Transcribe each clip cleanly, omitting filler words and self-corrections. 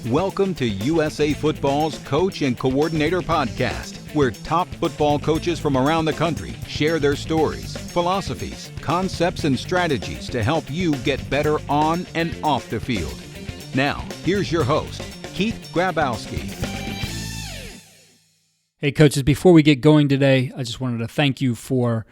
Welcome to USA Football's Coach and Coordinator Podcast, where top football coaches from around the country share their stories, philosophies, concepts, and strategies to help you get better on and off the field. Now, here's your host, Keith Grabowski. Hey, coaches, before we get going today, I just wanted to thank you for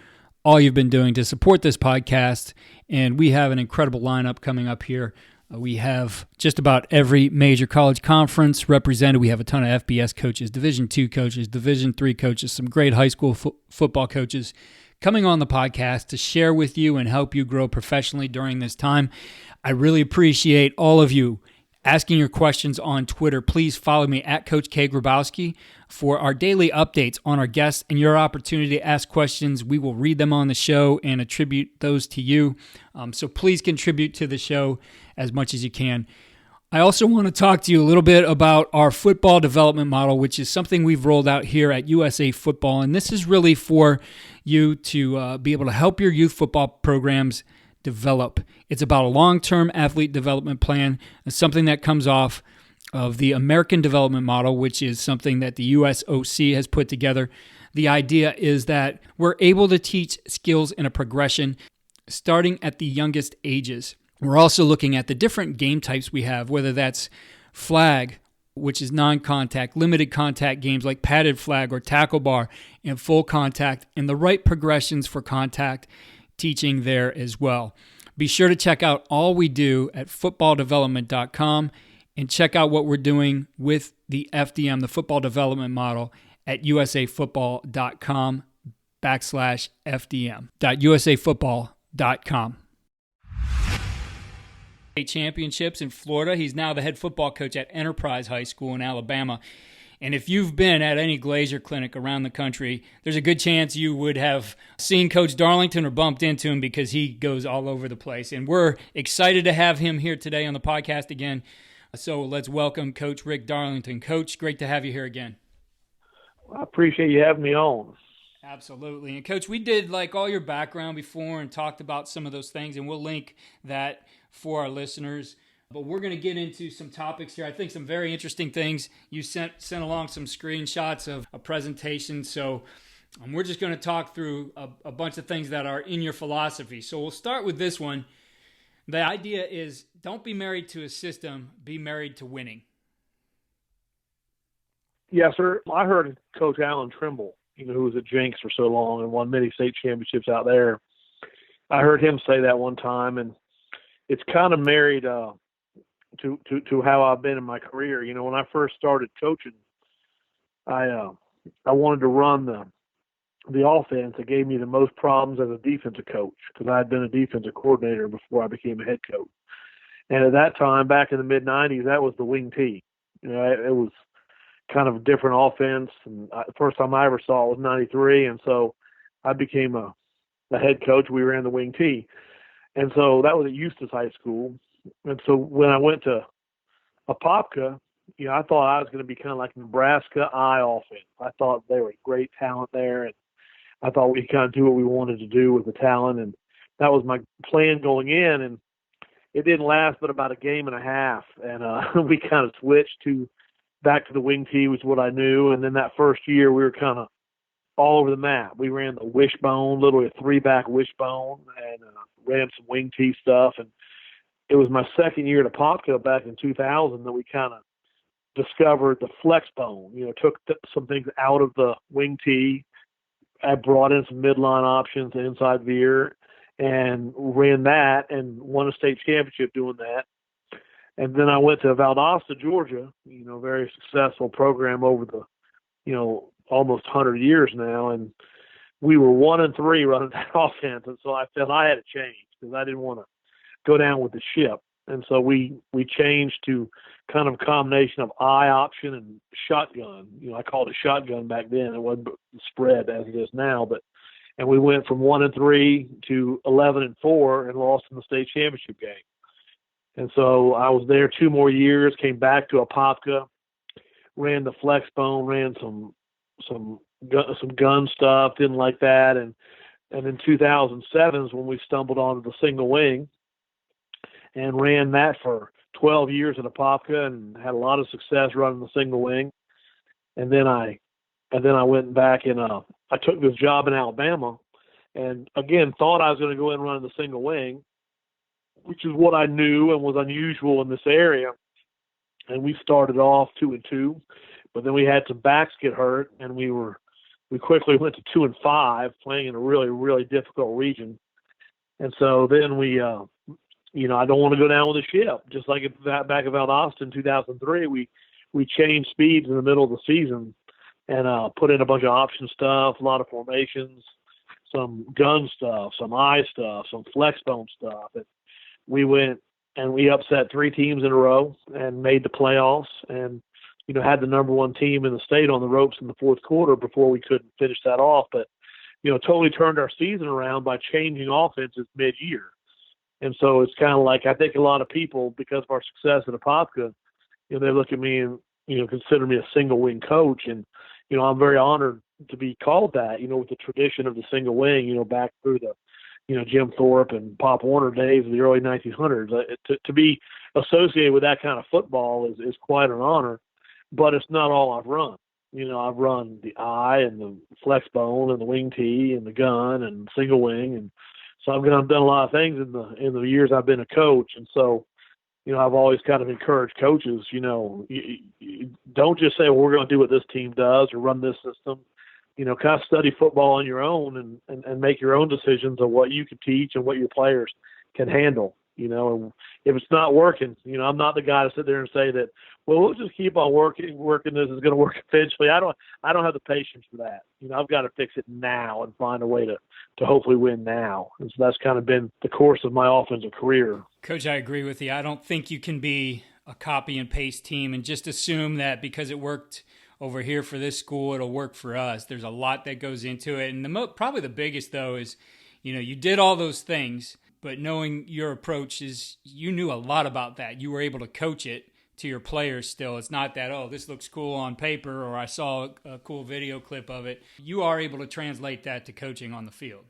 all you've been doing to support this podcast, and we have an incredible lineup coming up here. We have just about every major college conference represented. We have a ton of FBS coaches, Division II coaches, Division III coaches, some great high school football coaches coming on the podcast to share with you and help you grow professionally during this time. I really appreciate all of you asking your questions on Twitter. Please follow me at Coach K. Grabowski for our daily updates on our guests and your opportunity to ask questions. We will read them on the show and attribute those to you. So please contribute to the show as much as you can. I also want to talk to you a little bit about our football development model, which is something we've rolled out here at USA Football. And this is really for you to be able to help your youth football programs develop. It's about a long-term athlete development plan, something that comes off of the American development model, which is something that the USOC has put together. The idea is that we're able to teach skills in a progression starting at the youngest ages. We're also looking at the different game types we have, whether that's flag, which is non-contact, limited contact games like padded flag or tackle bar, and full contact, and the right progressions for contact teaching there as well. Be sure to check out all we do at footballdevelopment.com and check out what we're doing with the FDM, the football development model, at usafootball.com/FDM. usafootball.com. Championships in Florida. He's now the head football coach at Enterprise High School in Alabama. And if you've been at any Glazier clinic around the country, there's a good chance you would have seen Coach Darlington or bumped into him because he goes all over the place. And we're excited to have him here today on the podcast again. So let's welcome Coach Rick Darlington. Coach, great to have you here again. I appreciate you having me on. Absolutely. And Coach, we did like all your background before and talked about some of those things, and we'll link that for our listeners. But we're going to get into some topics here. I think some very interesting things. You sent along some screenshots of a presentation. So we're just going to talk through a bunch of things that are in your philosophy. So we'll start with this one. The idea is don't be married to a system, be married to winning. Yes, sir. I heard Coach Alan Trimble, who was at Jenks for so long and won many state championships out there. I heard him say that one time, and it's kind of married to how I've been in my career. When I first started coaching, I wanted to run the offense that gave me the most problems as a defensive coach because I had been a defensive coordinator before I became a head coach. And at that time, back in the mid-'90s, that was the wing T. It was kind of a different offense. And the first time I ever saw it was 93, and so I became a head coach. We ran the wing T. And so that was at Eustis High School. And so when I went to Apopka, I thought I was going to be kind of like Nebraska I offense. I thought they were great talent there, and I thought we could kind of do what we wanted to do with the talent, and that was my plan going in. And it didn't last but about a game and a half, and we kind of switched back to the wing T, was what I knew. And then that first year, we were kind of all over the map. We ran the wishbone, literally a 3-back wishbone, and ran some wing T stuff. And it was my second year at Apopka back in 2000 that we kind of discovered the flex bone. Took some things out of the wing T. I brought in some midline options, and inside veer, and ran that and won a state championship doing that. And then I went to Valdosta, Georgia, very successful program over the, almost 100 years now. And we were 1-3 running that offense. And so I felt I had to change because I didn't want to go down with the ship. And so we changed to kind of a combination of I option and shotgun. I called it shotgun back then. It wasn't the spread as it is now, and we went from 1-3 to 11-4 and lost in the state championship game. And so I was there 2 more years, came back to Apopka, ran the flex bone, ran some gun stuff, didn't like that. And in 2007 is when we stumbled onto the single wing and ran that for 12 years at Apopka and had a lot of success running the single wing. And then I went back and I took this job in Alabama, and again thought I was going to go in and run the single wing, which is what I knew and was unusual in this area. And we started off 2-2, but then we had some backs get hurt, and we quickly went to 2-5, playing in a really, really difficult region. And so then we, I don't want to go down with the ship. Just like back at Valdosta in 2003, we changed speeds in the middle of the season and put in a bunch of option stuff, a lot of formations, some gun stuff, some eye stuff, some flex bone stuff. And we went and we upset 3 teams in a row and made the playoffs and, had the number 1 team in the state on the ropes in the fourth quarter before we couldn't finish that off. But, totally turned our season around by changing offenses mid-year. And so it's kind of like, I think a lot of people, because of our success at Apopka, they look at me and, consider me a single wing coach. And, I'm very honored to be called that, with the tradition of the single wing, back through the, Jim Thorpe and Pop Warner days of the early 1900s. To be associated with that kind of football is quite an honor, but it's not all I've run. I've run the eye and the flex bone and the wing tee and the gun and single wing. And so I've done a lot of things in the years I've been a coach. And so, I've always kind of encouraged coaches, you don't just say, well, we're going to do what this team does or run this system. Kind of study football on your own and make your own decisions on what you can teach and what your players can handle. And if it's not working, I'm not the guy to sit there and say that, well, we'll just keep on working. This is going to work eventually. I don't have the patience for that. I've got to fix it now and find a way to hopefully win now. And so that's kind of been the course of my offensive career. Coach, I agree with you. I don't think you can be a copy and paste team and just assume that because it worked over here for this school, it'll work for us. There's a lot that goes into it. And probably the biggest, though, is, you did all those things, but knowing your approach is you knew a lot about that. You were able to coach it to your players still. It's not that, oh, this looks cool on paper or I saw a cool video clip of it. You are able to translate that to coaching on the field.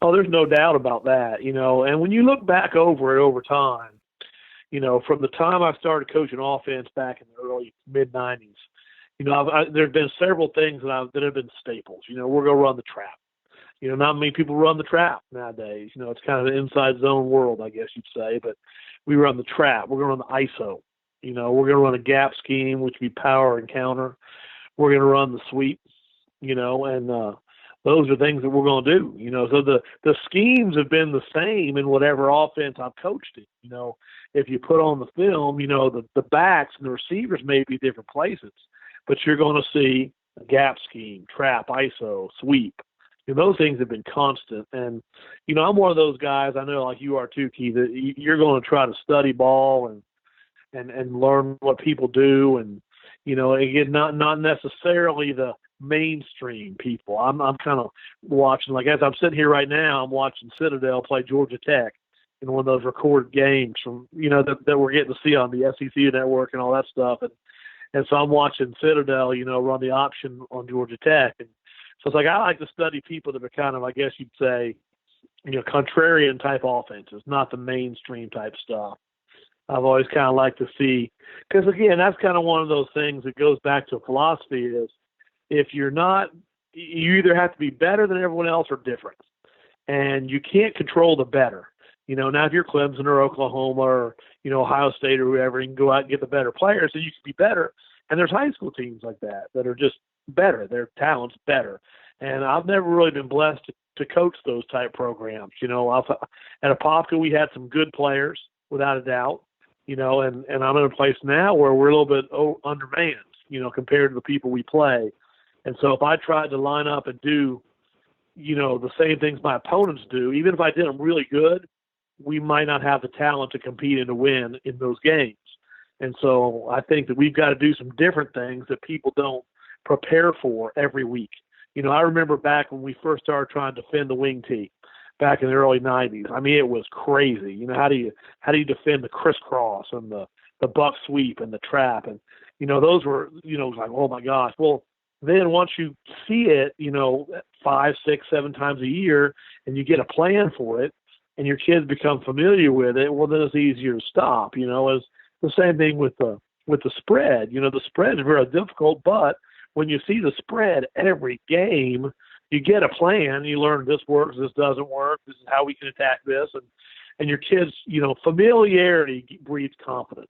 Oh, there's no doubt about that, And when you look back over it over time, from the time I started coaching offense back in the early mid-'90s, there's been several things that have been staples. We're going to run the trap. Not many people run the trap nowadays. It's kind of an inside zone world, I guess you'd say. But we run the trap. We're going to run the ISO. We're going to run a gap scheme, which would be power and counter. We're going to run the sweep, and those are things that we're going to do. So the schemes have been the same in whatever offense I've coached in. If you put on the film, the backs and the receivers may be different places, but you're going to see a gap scheme, trap, ISO, sweep. Those things have been constant. And, I'm one of those guys, I know like you are too, Keith, that you're going to try to study ball and learn what people do. And, again, not necessarily the mainstream people. I'm kind of watching, like as I'm sitting here right now, I'm watching Citadel play Georgia Tech in one of those recorded games from, that we're getting to see on the SEC network and all that stuff. And so I'm watching Citadel, run the option on Georgia Tech. And so it's like I like to study people that are kind of, I guess you'd say, contrarian type offenses, not the mainstream type stuff. I've always kind of liked to see, because again, that's kind of one of those things that goes back to philosophy is if you're not, you either have to be better than everyone else or different. And you can't control the better. Now if you're Clemson or Oklahoma or, Ohio State or whoever, you can go out and get the better players so you can be better. And there's high school teams like that are just better. Their talent's better. And I've never really been blessed to coach those type programs. At Apopka, we had some good players, without a doubt, and I'm in a place now where we're a little bit undermanned, compared to the people we play. And so if I tried to line up and do, the same things my opponents do, even if I did them really good, we might not have the talent to compete and to win in those games. And so I think that we've got to do some different things that people don't prepare for every week. I remember back when we first started trying to defend the wing tee back in the early 90s. I mean, it was crazy. How do you defend the crisscross and the buck sweep and the trap? And, those were, like, oh my gosh. Well, then once you see it, 5, 6, 7 times a year and you get a plan for it, and your kids become familiar with it, well, then it's easier to stop. It's the same thing with the spread. The spread is very difficult, but when you see the spread every game, you get a plan. You learn this works, this doesn't work, this is how we can attack this, and your kids, familiarity breeds confidence.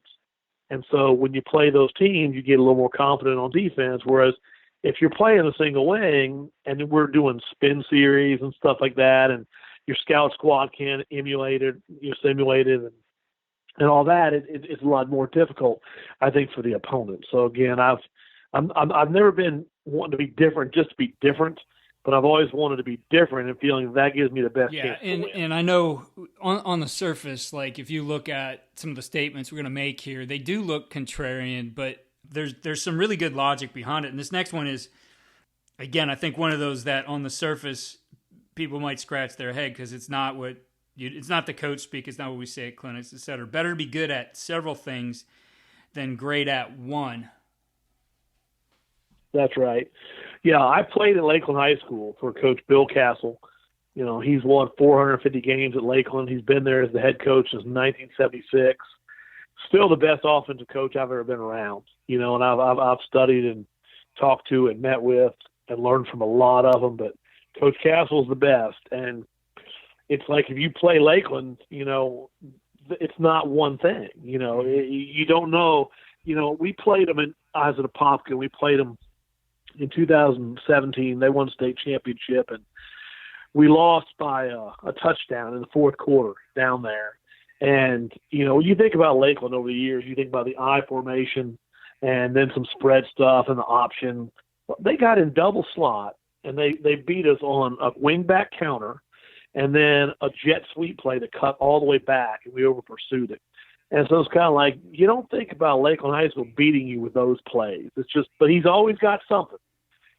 And so when you play those teams, you get a little more confident on defense. Whereas if you're playing a single wing and we're doing spin series and stuff like that, and your scout squad can't emulate it, simulate it, and all that, it's a lot more difficult, I think, for the opponent. So again, I've never been wanting to be different just to be different, but I've always wanted to be different and feeling that gives me the best chance to win. And I know on the surface, like if you look at some of the statements we're going to make here, they do look contrarian, but there's some really good logic behind it. And this next one is, again, I think one of those that on the surface people might scratch their head because it's not it's not the coach speak, it's not what we say at clinics, etc. Better to be good at several things than great at one. That's right. Yeah, I played at Lakeland High School for Coach Bill Castle. He's won 450 games at Lakeland. He's been there as the head coach since 1976. Still the best offensive coach I've ever been around. And I've studied and talked to and met with and learned from a lot of them. But Coach Castle's the best. And it's like if you play Lakeland, it's not one thing. You don't know. We played them as an Apopka. We played them in 2017. They won state championship, and we lost by a touchdown in the fourth quarter down there. And, you think about Lakeland over the years, you think about the I formation and then some spread stuff and the option. They got in double slot, and they beat us on a wingback counter and then a jet sweep play that cut all the way back, and we over pursued it. And so it's kind of like, you don't think about Lakeland High School beating you with those plays. It's just, but he's always got something.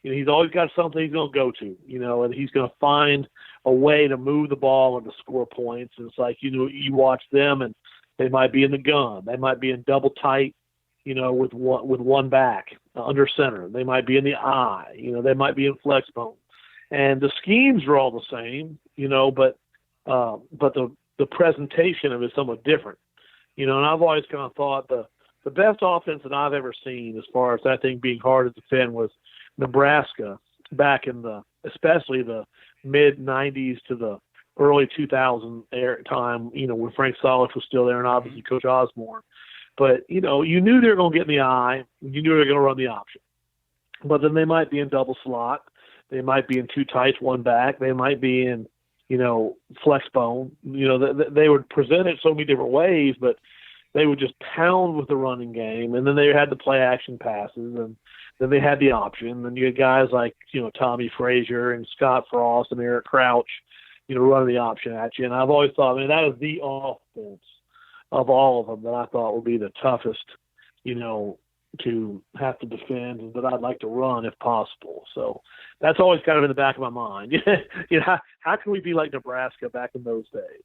He's always got something he's going to go to, and he's going to find a way to move the ball and to score points. And it's like, you watch them and they might be in the gun. They might be in double tight, with one back under center. They might be in the I, they might be in flex bone. And the schemes are all the same, but the presentation of it is somewhat different. And I've always kind of thought the best offense that I've ever seen as far as that thing being hard to defend was Nebraska back in especially the mid-'90s to the early 2000 time, when Frank Solich was still there and obviously Coach Osborne. But, you knew they were going to get in the eye. You knew they were going to run the option. But then they might be in double slot. They might be in two tights, one back. They might be in, flex bone. They would present it so many different ways, but they would just pound with the running game. And then they had the play action passes, and then they had the option. And you had guys like, Tommy Frazier and Scott Frost and Eric Crouch, running the option at you. And I've always thought, that is the offense of all of them that I thought would be the toughest, to have to defend and that I'd like to run if possible. So that's always kind of in the back of my mind. How can we be like Nebraska back in those days?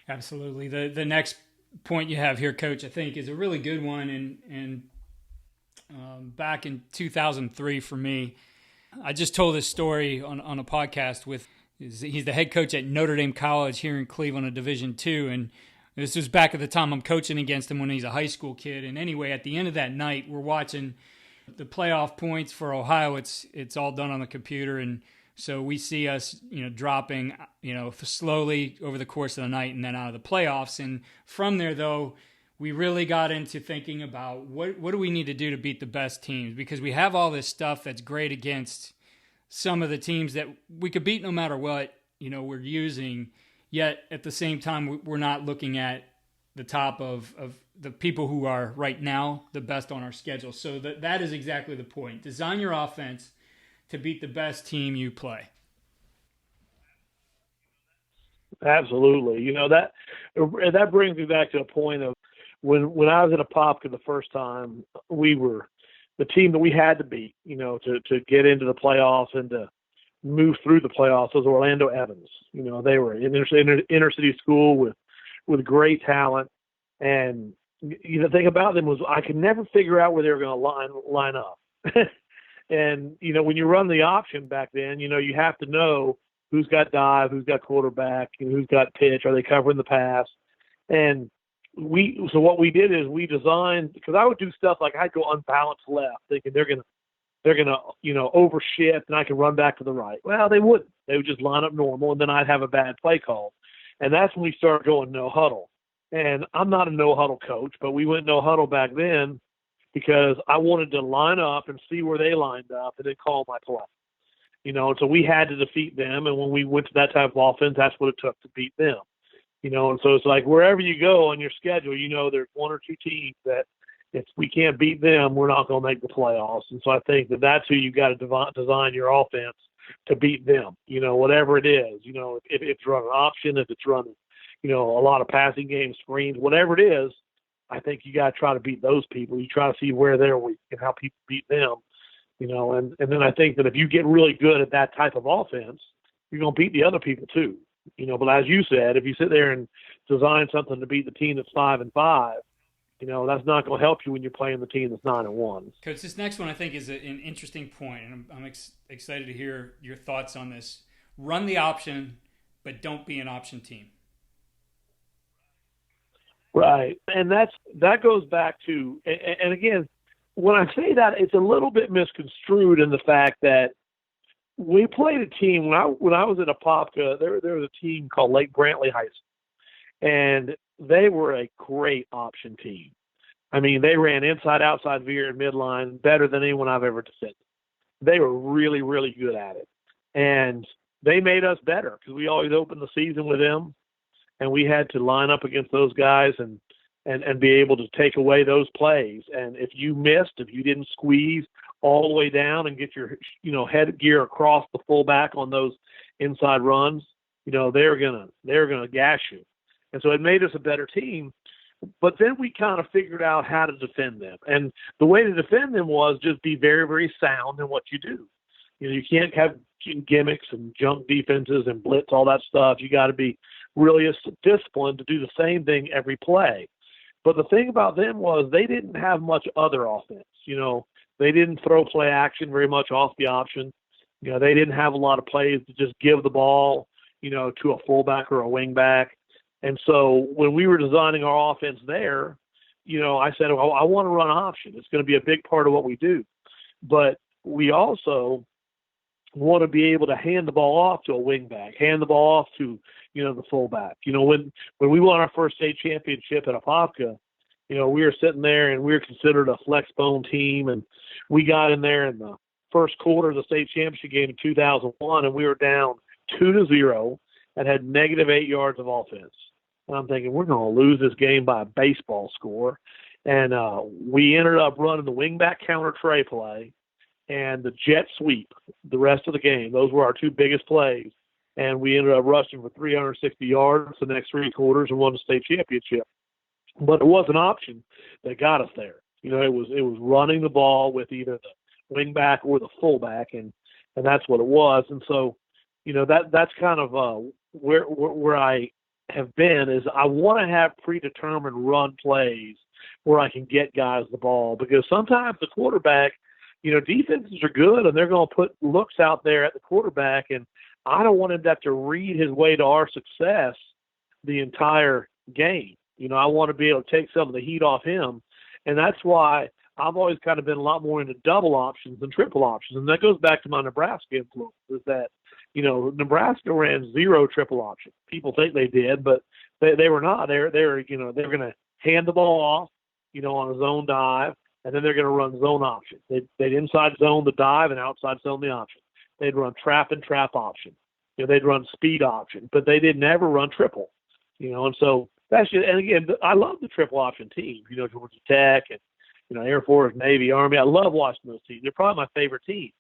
Absolutely. The next point you have here, Coach, I think is a really good one. And back in 2003 for me, I just told this story on a podcast he's the head coach at Notre Dame College here in Cleveland, a Division II, and this was back at the time I'm coaching against him when he's a high school kid. And anyway, at the end of that night, we're watching the playoff points for Ohio. It's all done on the computer, and so we see us, dropping, slowly over the course of the night and then out of the playoffs. And from there, though, we really got into thinking about what do we need to do to beat the best teams, because we have all this stuff that's great against some of the teams that we could beat no matter what, we're using. Yet at the same time, we're not looking at the top of the people who are right now the best on our schedule. So that is exactly the point. Design your offense to beat the best team you play. Absolutely. That brings me back to a point of when I was at Apopka the first time, we were the team that we had to beat, to get into the playoffs and to move through the playoffs was Orlando Evans. They were an inner city school with great talent. And the thing about them was I could never figure out where they were going to line up. And, when you run the option back then, you have to know who's got dive, who's got quarterback, and who's got pitch. Are they covering the pass? And so what we did is we designed, because I would do stuff like I'd go unbalanced left, thinking they're gonna overshift and I can run back to the right. Well, they wouldn't. They would just line up normal, and then I'd have a bad play call. And that's when we started going no huddle. And I'm not a no huddle coach, but we went no huddle back then because I wanted to line up and see where they lined up and then call my play. And so we had to defeat them. And when we went to that type of offense, that's what it took to beat them. And so it's like wherever you go on your schedule, there's one or two teams that if we can't beat them, we're not going to make the playoffs. And so I think that's who you got to design your offense to beat them, whatever it is. If it's running option, if it's running, a lot of passing game screens, whatever it is, I think you got to try to beat those people. You try to see where they're weak and how people beat them, and then I think that if you get really good at that type of offense, you're going to beat the other people too. But as you said, if you sit there and design something to beat the team that's 5-5, that's not going to help you when you're playing the team that's 9-1. Coach, this next one I think is an interesting point, and I'm excited to hear your thoughts on this. Run the option, but don't be an option team. Right, and that goes back to, and again, when I say that, it's a little bit misconstrued in the fact that we played a team when I was at Apopka. There was a team called Lake Brantley High School, and they were a great option team. I mean, they ran inside, outside, veer, and midline better than anyone I've ever defended. They were really, really good at it, and they made us better because we always opened the season with them, and we had to line up against those guys and be able to take away those plays. And if you missed, if you didn't squeeze all the way down and get your headgear across the fullback on those inside runs, they're gonna gash you. And so it made us a better team. But then we kind of figured out how to defend them. And the way to defend them was just be very, very sound in what you do. You can't have gimmicks and junk defenses and blitz, all that stuff. You got to be really disciplined to do the same thing every play. But the thing about them was they didn't have much other offense. They didn't throw play action very much off the option. They didn't have a lot of plays to just give the ball, to a fullback or a wingback. And so when we were designing our offense there, I said, well, I want to run option. It's going to be a big part of what we do. But we also want to be able to hand the ball off to a wingback, hand the ball off to, the fullback. When we won our first state championship at Apopka, we were sitting there and we were considered a flex bone team. And we got in there in the first quarter of the state championship game in 2001, and we were down 2-0 and had -8 yards of offense. And I'm thinking, we're going to lose this game by a baseball score. And we ended up running the wingback counter tray play and the jet sweep the rest of the game. Those were our two biggest plays. And we ended up rushing for 360 yards the next three quarters and won the state championship. But it was an option that got us there. It was running the ball with either the wingback or the fullback, and that's what it was. And so, that's kind of where I have been is I want to have predetermined run plays where I can get guys the ball, because sometimes the quarterback, defenses are good and they're going to put looks out there at the quarterback, and I don't want him to have to read his way to our success the entire game. I want to be able to take some of the heat off him, and that's why I've always kind of been a lot more into double options than triple options, and that goes back to my Nebraska influence, is that Nebraska ran 0 triple option. People think they did, but they were not. They're going to hand the ball off, on a zone dive, and then they're going to run zone option. They'd inside zone the dive and outside zone the option. They'd run trap and trap option. They'd run speed option, but they didn't ever run triple. And so that's just, and again, I love the triple option teams. Georgia Tech and Air Force, Navy, Army. I love watching those teams. They're probably my favorite teams.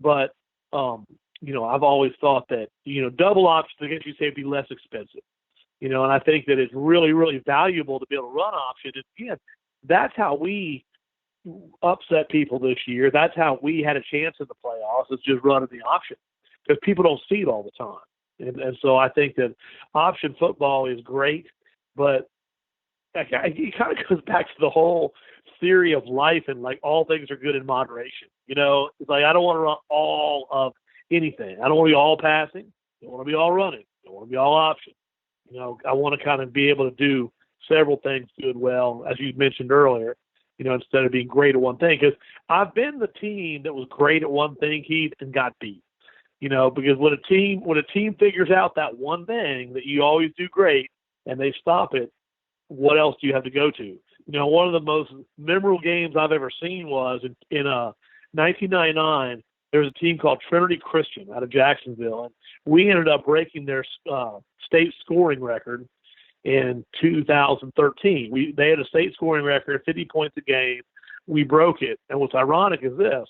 But I've always thought that, double options against you say would be less expensive, and I think that it's really, really valuable to be able to run option. And again, that's how we upset people this year. That's how we had a chance in the playoffs, is just running the option, because people don't see it all the time. And so I think that option football is great, but it kind of goes back to the whole theory of life, and like all things are good in moderation. It's like I don't want to run all of anything. I don't want to be all passing. Don't want to be all running. Don't want to be all option. I want to kind of be able to do several things good well, as you mentioned earlier, instead of being great at one thing. Because I've been the team that was great at one thing, Keith, and got beat. Because when a team figures out that one thing that you always do great and they stop it, what else do you have to go to? One of the most memorable games I've ever seen was in 1999. There was a team called Trinity Christian out of Jacksonville, and we ended up breaking their state scoring record in 2013. They had a state scoring record, 50 points a game. We broke it, and what's ironic is this: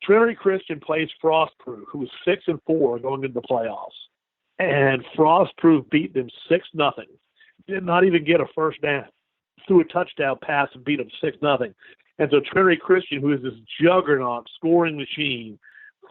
Trinity Christian plays Frostproof, who was 6-4 going into the playoffs, and Frostproof beat them 6-0. Did not even get a first down. Threw a touchdown pass and beat them 6-0. And so Trinity Christian, who is this juggernaut scoring machine,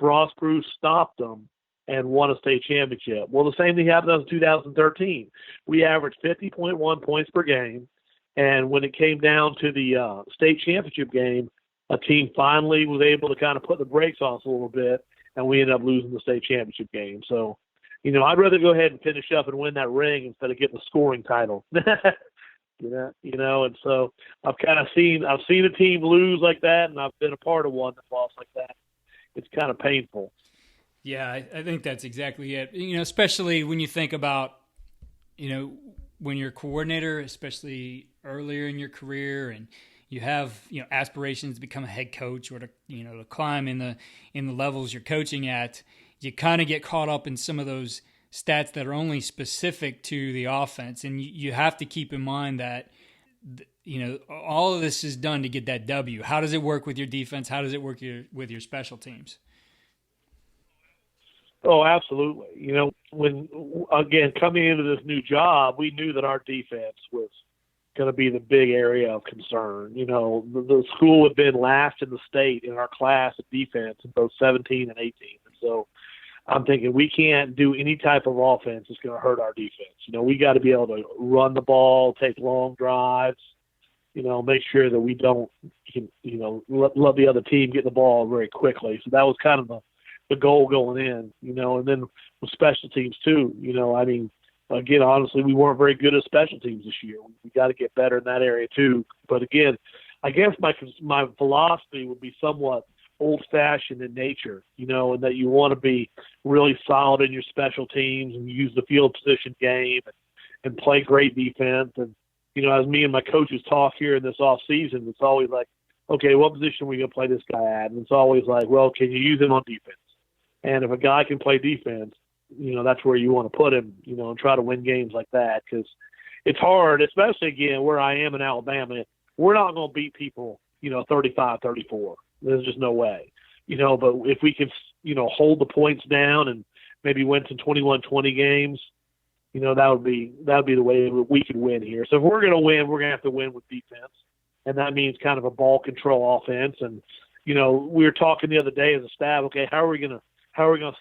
Frostproof stopped them and won a state championship. Well, the same thing happened in 2013. We averaged 50.1 points per game, and when it came down to the state championship game, a team finally was able to kind of put the brakes on us a little bit, and we ended up losing the state championship game. So, I'd rather go ahead and finish up and win that ring instead of getting the scoring title. And so I've seen a team lose like that, and I've been a part of one that lost like that. It's kind of painful. Yeah, I think that's exactly it. Especially when you think about, when you're a coordinator, especially earlier in your career, and you have, aspirations to become a head coach or to climb in the levels you're coaching at, you kind of get caught up in some of those stats that are only specific to the offense. And you have to keep in mind that, all of this is done to get that W. How does it work with your defense? How does it work with your special teams? Oh, absolutely. When, again, coming into this new job, we knew that our defense was going to be the big area of concern. The school had been last in the state in our class of defense in both 17 and 18. And so I'm thinking we can't do any type of offense that's going to hurt our defense. We got to be able to run the ball, take long drives, make sure that we don't, let the other team get the ball very quickly. So that was kind of the goal going in, and then with special teams too. Again, honestly, we weren't very good at special teams this year. We got to get better in that area too. But again, I guess my philosophy would be somewhat old-fashioned in nature, and that you want to be really solid in your special teams and use the field position game and play great defense. And, as me and my coaches talk here in this off season, it's always like, okay, what position are we going to play this guy at? And it's always like, well, can you use him on defense? And if a guy can play defense, that's where you want to put him, and try to win games like that, because it's hard, especially, again, where I am in Alabama. We're not going to beat people, 35-34. There's just no way, but if we can, hold the points down and maybe win some 21-20 games, that would be the way we could win here. So if we're going to win, we're going to have to win with defense. And that means kind of a ball control offense. And, we were talking the other day as a staff, okay, how are we going to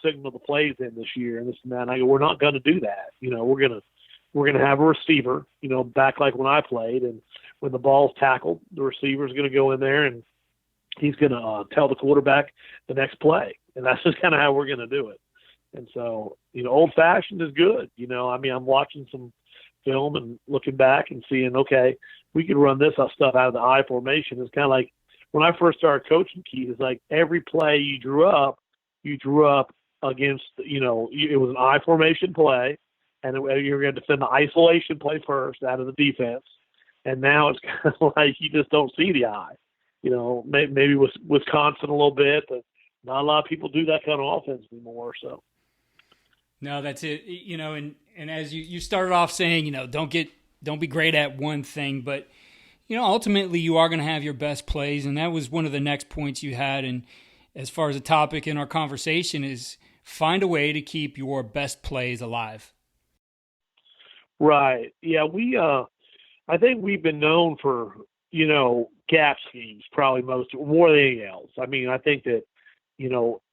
signal the plays in this year and this and that? And I go, we're not going to do that. We're going to have a receiver, back like when I played. And when the ball's tackled, the receiver's going to go in there and he's going to tell the quarterback the next play. And that's just kind of how we're going to do it. And so, old-fashioned is good. I'm watching some film and looking back and seeing, okay, we could run this stuff out of the I formation. It's kind of like when I first started coaching, Keith, it's like every play you drew up against, it was an I formation play, and you were going to defend the isolation play first out of the defense. And now it's kind of like you just don't see the I. Maybe with Wisconsin a little bit, but not a lot of people do that kind of offense anymore. So, no, that's it. And as you started off saying, don't be great at one thing, but ultimately you are going to have your best plays, and that was one of the next points you had. And as far as a topic in our conversation is find a way to keep your best plays alive. Right. Yeah, I think we've been known for gap schemes probably more than anything else. I think that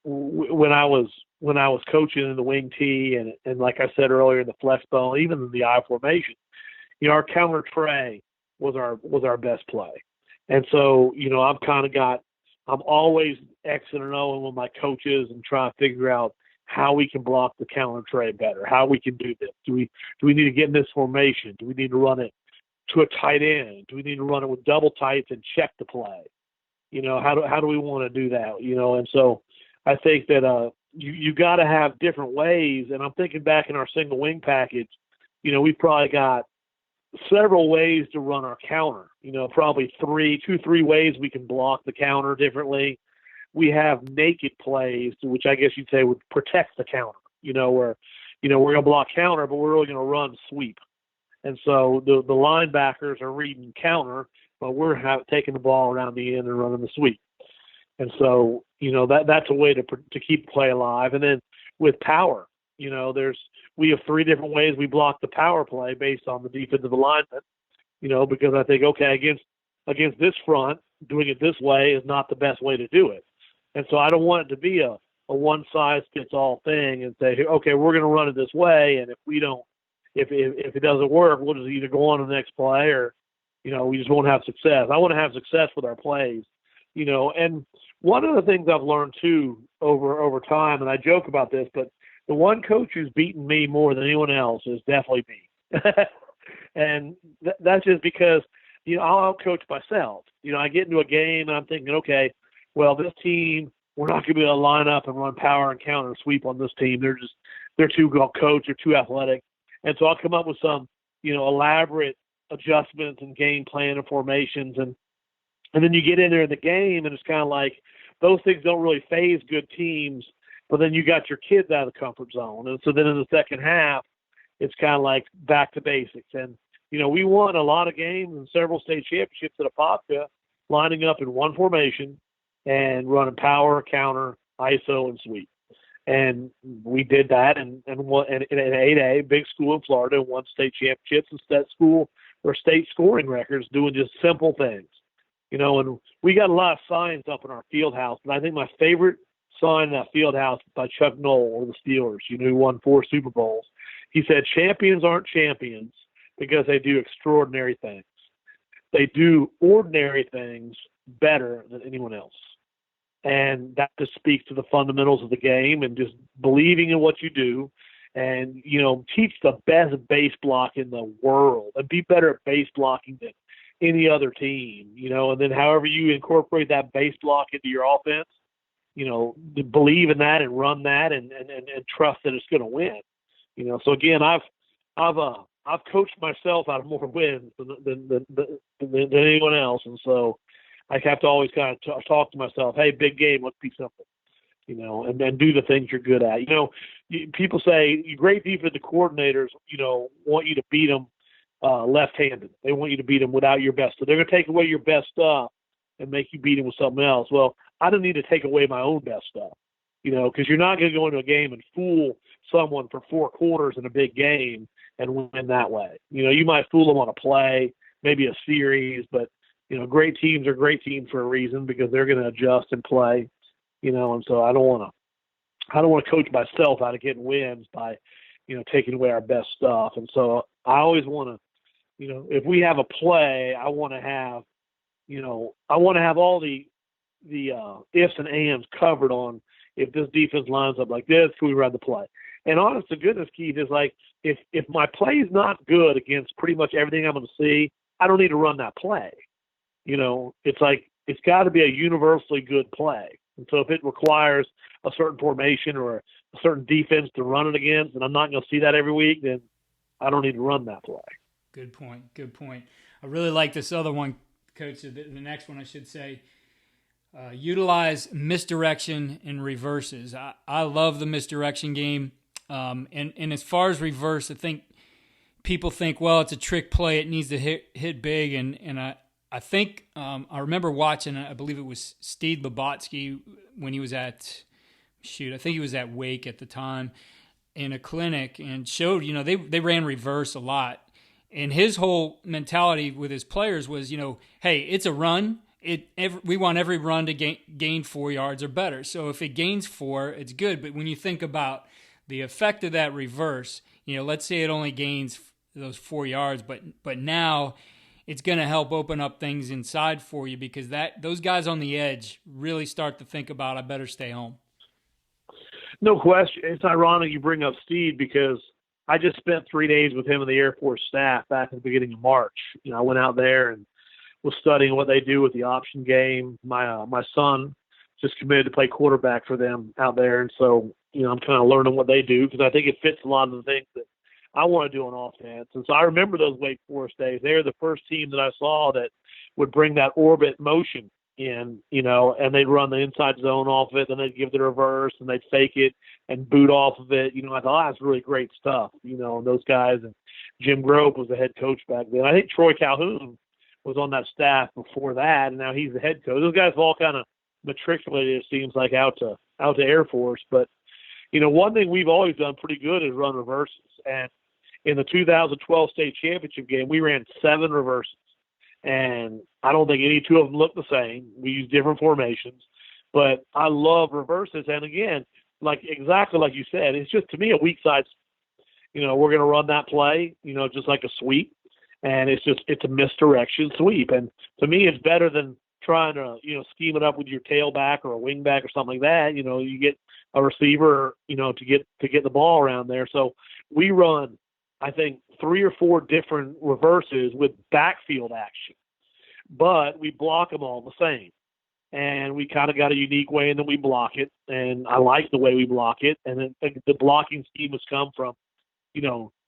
when I was coaching in the wing T and like I said earlier in the flex bone, even in the I formation, our counter tray was our best play. And so, I'm always Xing and Oing with my coaches and trying to figure out how we can block the counter tray better, how we can do this. Do we need to get in this formation? Do we need to run it to a tight end? Do we need to run it with double tights and check the play? How do we want to do that? And so I think that you got to have different ways. And I'm thinking back in our single wing package, we've probably got several ways to run our counter. Probably three ways we can block the counter differently. We have naked plays, which I guess you'd say would protect the counter. Where we're going to block counter, but we're really going to run sweep. And so the linebackers are reading counter, but we're taking the ball around the end and running the sweep. And so that's a way to keep play alive. And then with power, we have three different ways we block the power play based on the defensive alignment. Because I think against this front, doing it this way is not the best way to do it. And so I don't want it to be a one-size-fits-all thing and say, okay, we're going to run it this way, and if it doesn't work, we'll just either go on to the next play or, we just won't have success. I want to have success with our plays, And one of the things I've learned, too, over time, and I joke about this, but the one coach who's beaten me more than anyone else is definitely me. And that's just because, I'll coach myself. I get into a game, and I'm thinking, okay, well, this team, we're not going to be able to line up and run power and counter and sweep on this team. They're too well coached, they're too athletic. And so I'll come up with some, elaborate adjustments and game plan and formations. And then you get in there in the game, and it's kind of like those things don't really phase good teams, but then you got your kids out of the comfort zone. And so then in the second half, it's kind of like back to basics. And, we won a lot of games and several state championships at Apopka, lining up in one formation and running power, counter, ISO, and sweep. And we did that and in 8A, big school in Florida, and won state championships and state scoring records doing just simple things. And we got a lot of signs up in our field house, but I think my favorite sign in that field house is by Chuck Noll of the Steelers, who won 4 Super Bowls. He said, champions aren't champions because they do extraordinary things. They do ordinary things better than anyone else. And that just speaks to the fundamentals of the game and just believing in what you do and, teach the best base block in the world and be better at base blocking than any other team, and then however you incorporate that base block into your offense, believe in that and run that and trust that it's going to win. So again, I've coached myself out of more wins than anyone else. And so I have to always kind of talk to myself, hey, big game, let's be simple, and then do the things you're good at. People say great defensive coordinators, want you to beat them left-handed. They want you to beat them without your best. So they're going to take away your best stuff and make you beat them with something else. Well, I don't need to take away my own best stuff, because you're not going to go into a game and fool someone for 4 quarters in a big game and win that way. You might fool them on a play, maybe a series, but great teams are great teams for a reason because they're going to adjust and play, and so I don't want to coach myself out of getting wins by, taking away our best stuff. And so I always want to, if we have a play, I want to have all the ifs and ands covered on if this defense lines up like this, can we run the play? And honest to goodness, Keith, is like if my play is not good against pretty much everything I'm going to see, I don't need to run that play. It's like it's got to be a universally good play. And so if it requires a certain formation or a certain defense to run it against, and I'm not going to see that every week, then I don't need to run that play. Good point. I really like this other one, Coach, the next one I should say. Utilize misdirection and reverses. I love the misdirection game. And as far as reverse, I think people think, well, it's a trick play. It needs to hit big. And I think I remember watching, I believe it was Steve Grabowski when he was at Wake at the time in a clinic and showed, they ran reverse a lot. And his whole mentality with his players was, hey, it's a run. We want every run to gain 4 yards or better. So if it gains 4, it's good. But when you think about the effect of that reverse, let's say it only gains those 4 yards, but now it's going to help open up things inside for you because those guys on the edge really start to think about, I better stay home. No question. It's ironic you bring up Steve because I just spent 3 days with him and the Air Force staff back at the beginning of March. I went out there and was studying what they do with the option game. My son just committed to play quarterback for them out there, and so I'm kind of learning what they do because I think it fits a lot of the things that I want to do on offense. And so I remember those Wake Forest days. They were the first team that I saw that would bring that orbit motion in, and they'd run the inside zone off of it, then they'd give the reverse, and they'd fake it and boot off of it. I thought, that's really great stuff, and those guys. And Jim Grove was the head coach back then. I think Troy Calhoun was on that staff before that, and now he's the head coach. Those guys have all kind of matriculated, it seems like, out to Air Force. But, one thing we've always done pretty good is run reverses. And in the 2012 state championship game, we ran 7 reverses. And I don't think any two of them look the same. We use different formations, but I love reverses. And again, exactly like you said, it's just, to me, a weak side. We're going to run that play, just like a sweep, and it's a misdirection sweep. And to me, it's better than trying to, scheme it up with your tailback or a wing back or something like that. You get a receiver, to get the ball around there. So we run, I think, 3 or 4 different reverses with backfield action, but we block them all the same. And we kind of got a unique way in that we block it, and I like the way we block it. And then the blocking scheme has come from,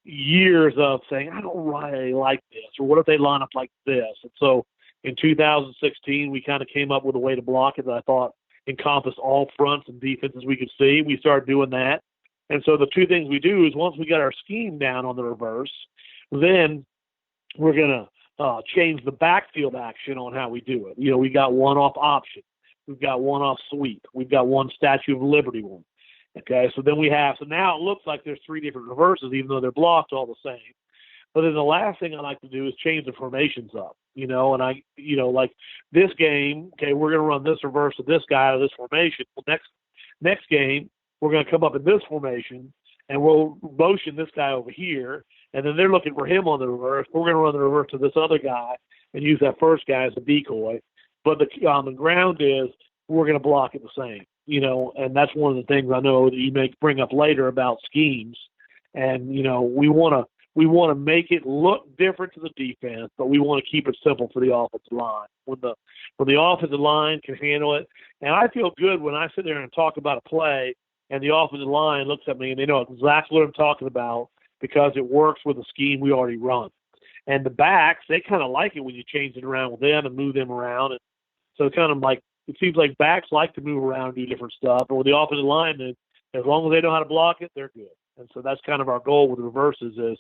years of saying, I don't really like this, or what if they line up like this? And so in 2016, we kind of came up with a way to block it that I thought encompassed all fronts and defenses we could see. We started doing that. And so the 2 things we do is, once we got our scheme down on the reverse, then we're going to change the backfield action on how we do it. We got one off option. We've got one off sweep. We've got one Statue of Liberty one. Okay, so now it looks like there's 3 different reverses, even though they're blocked all the same. But then the last thing I like to do is change the formations up, and like this game, okay, we're going to run this reverse to this guy out of this formation. Well, next game, we're going to come up in this formation, and we'll motion this guy over here, and then they're looking for him on the reverse. We're going to run the reverse to this other guy and use that first guy as a decoy. But on the ground is, we're going to block it the same, and that's one of the things I know that you may bring up later about schemes. And, we want to make it look different to the defense, but we want to keep it simple for the offensive line. When the offensive line can handle it, and I feel good when I sit there and talk about a play and the offensive line looks at me and they know exactly what I'm talking about because it works with the scheme we already run. And the backs, they kind of like it when you change it around with them and move them around. And so it's kind of like, it seems like backs like to move around and do different stuff. And with the offensive line, as long as they know how to block it, they're good. And so that's kind of our goal with reverses is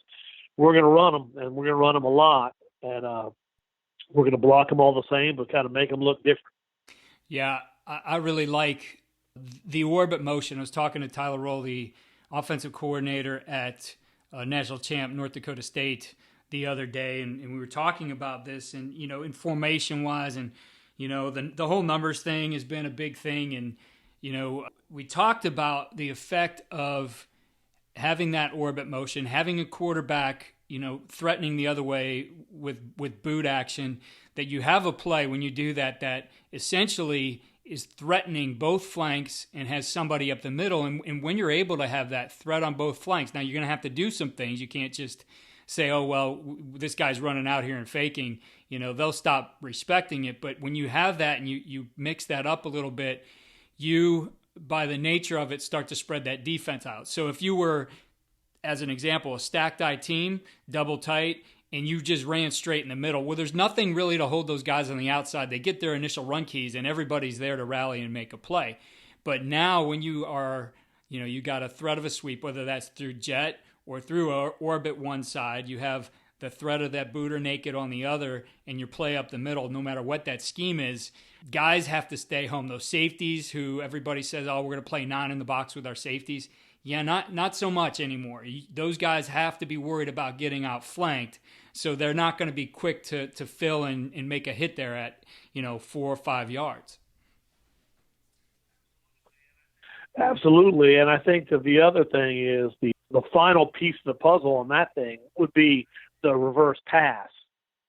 we're going to run them, and we're going to run them a lot. And we're going to block them all the same, but kind of make them look different. Yeah, I really like the orbit motion. I was talking to Tyler Roll, the offensive coordinator at national champ North Dakota State, the other day, and we were talking about this, and in formation wise, and the whole numbers thing has been a big thing, and we talked about the effect of having that orbit motion, having a quarterback threatening the other way with boot action, that you have a play when you do that essentially is threatening both flanks and has somebody up the middle. And when you're able to have that threat on both flanks, now you're going to have to do some things. You can't just say, oh, well, this guy's running out here and faking. They'll stop respecting it. But when you have that and you mix that up a little bit, you, by the nature of it, start to spread that defense out. So if you were, as an example, a stacked eye team, double tight, and you just ran straight in the middle, well, there's nothing really to hold those guys on the outside. They get their initial run keys, and everybody's there to rally and make a play. But now when you are, you got a threat of a sweep, whether that's through jet or through orbit one side, you have the threat of that booter naked on the other, and your play up the middle, no matter what that scheme is, guys have to stay home. Those safeties who everybody says, oh, we're going to play 9 in the box with our safeties. Yeah, not so much anymore. Those guys have to be worried about getting outflanked, so they're not going to be quick to fill and make a hit there at 4 or 5 yards. Absolutely, and I think that the other thing is the final piece of the puzzle on that thing would be the reverse pass.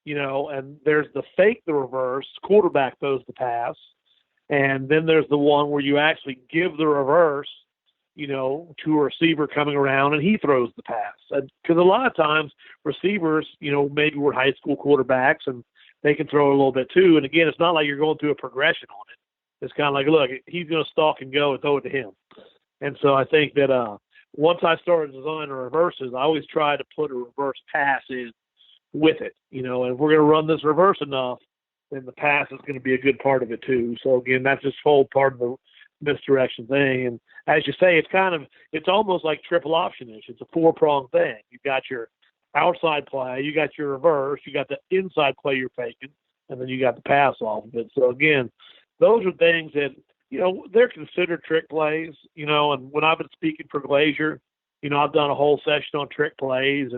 And there's the fake the reverse, quarterback throws the pass, and then there's the one where you actually give the reverse to a receiver coming around and he throws the pass. Because a lot of times receivers, maybe we're high school quarterbacks and they can throw a little bit too. And again, it's not like you're going through a progression on it. It's kind of like, look, he's going to stalk and go and throw it to him. And so I think that once I started designing reverses, I always try to put a reverse pass in with it, and if we're going to run this reverse enough, then the pass is going to be a good part of it too. So again, that's just whole part of the misdirection thing. And as you say, it's almost like triple option-ish. It's a 4-pronged thing. You've got your outside play, you got your reverse, you got the inside play you're faking, and then you got the pass off of it. So again, those are things that, they're considered trick plays, and when I've been speaking for Glazier, I've done a whole session on trick plays,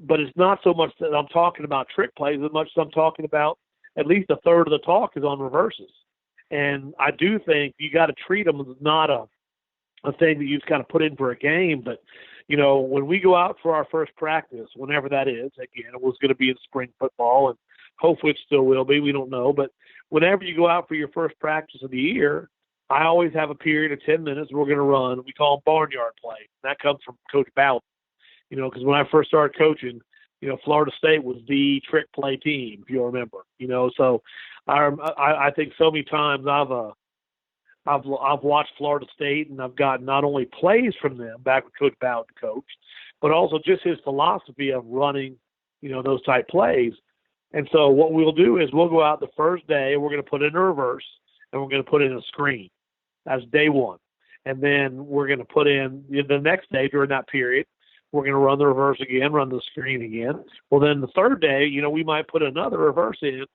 but it's not so much that I'm talking about trick plays as much as I'm talking about at least a third of the talk is on reverses. And I do think you got to treat them as not a thing that you just kind of put in for a game. But, when we go out for our first practice, whenever that is, again, it was going to be in spring football, and hopefully it still will be. We don't know. But whenever you go out for your first practice of the year, I always have a period of 10 minutes we're going to run. We call them barnyard plays. That comes from Coach Bowden, because when I first started coaching, Florida State was the trick play team, if you'll remember. So I think so many times I've watched Florida State, and I've gotten not only plays from them back with Coach Bowden coached, but also just his philosophy of running, those type plays. And so what we'll do is we'll go out the first day and we're going to put in a reverse and we're going to put in a screen. That's day one. And then we're going to put in the next day during that period, we're going to run the reverse again, run the screen again. Well, then the third day, we might put another reverse in,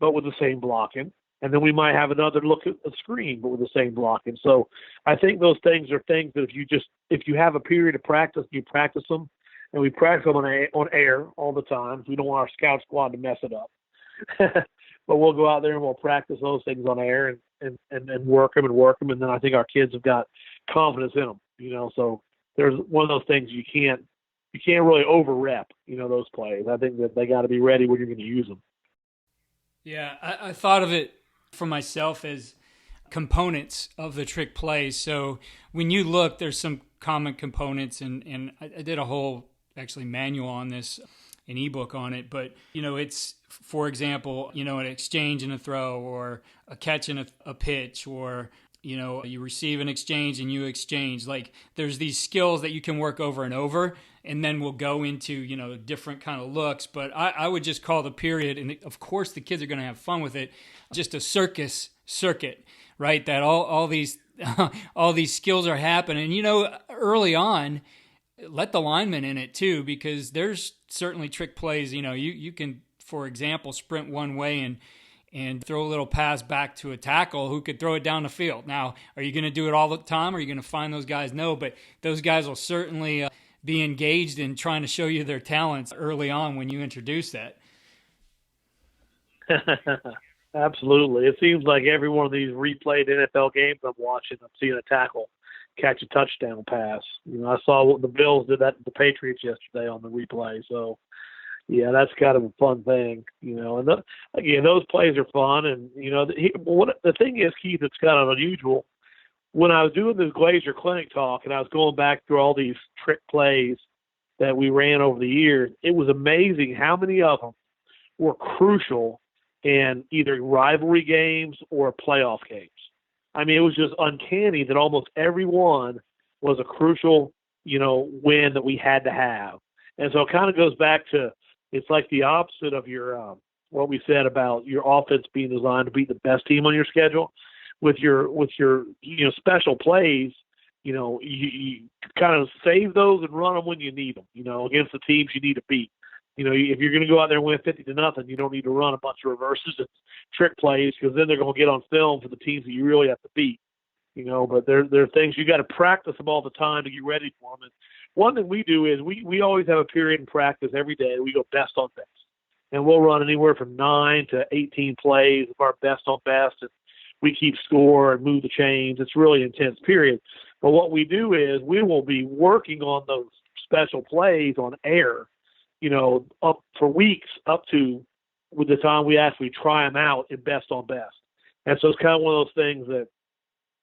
but with the same blocking. And then we might have another look at the screen, but with the same blocking. So I think those things are things that if you have a period of practice, you practice them. And we practice them on air all the time. We don't want our scout squad to mess it up. But we'll go out there and we'll practice those things on air and work them. And then I think our kids have got confidence in them, So there's one of those things you can't really over rep, those plays. I think that they got to be ready when you're going to use them. Yeah, I thought of it for myself as components of the trick plays. So when you look, there's some common components, and I did a whole manual on this, an ebook on it. But it's, for example, an exchange and a throw, or a catch and a pitch, or you receive an exchange and you exchange. Like, there's these skills that you can work over and over, and then we'll go into, different kind of looks. But I would just call the period, and of course the kids are going to have fun with it, just a circuit, right? That all these all these skills are happening. Early on, let the lineman in it too, because there's certainly trick plays. You can, for example, sprint one way and throw a little pass back to a tackle who could throw it down the field. Now, are you going to do it all the time? Or are you going to find those guys? No, but those guys will certainly be engaged in trying to show you their talents early on when you introduce that. Absolutely. It seems like every one of these replayed NFL games I'm watching, I'm seeing a tackle catch a touchdown pass. I saw what the Bills did that to the Patriots yesterday on the replay. So, yeah, that's kind of a fun thing, And again, those plays are fun. And the thing is, Keith, it's kind of unusual. When I was doing this Glazier Clinic talk and I was going back through all these trick plays that we ran over the years, it was amazing how many of them were crucial in either rivalry games or playoff games. I mean, it was just uncanny that almost every one was a crucial, win that we had to have. And so it kind of goes back to, it's like the opposite of your what we said about your offense being designed to beat the best team on your schedule. With your special plays, you kind of save those and run them when you need them. Against the teams you need to beat. If you're going to go out there and win 50-0, you don't need to run a bunch of reverses and trick plays, because then they're going to get on film for the teams that you really have to beat. But there are things you got to practice them all the time to get ready for them. And one thing we do is we always have a period in practice every day. We go best on best, and we'll run anywhere from 9 to 18 plays of our best on best, and we keep score and move the chains. It's a really intense period. But what we do is we will be working on those special plays on air, up for weeks, up to with the time we actually try them out in best on best. And so it's kind of one of those things that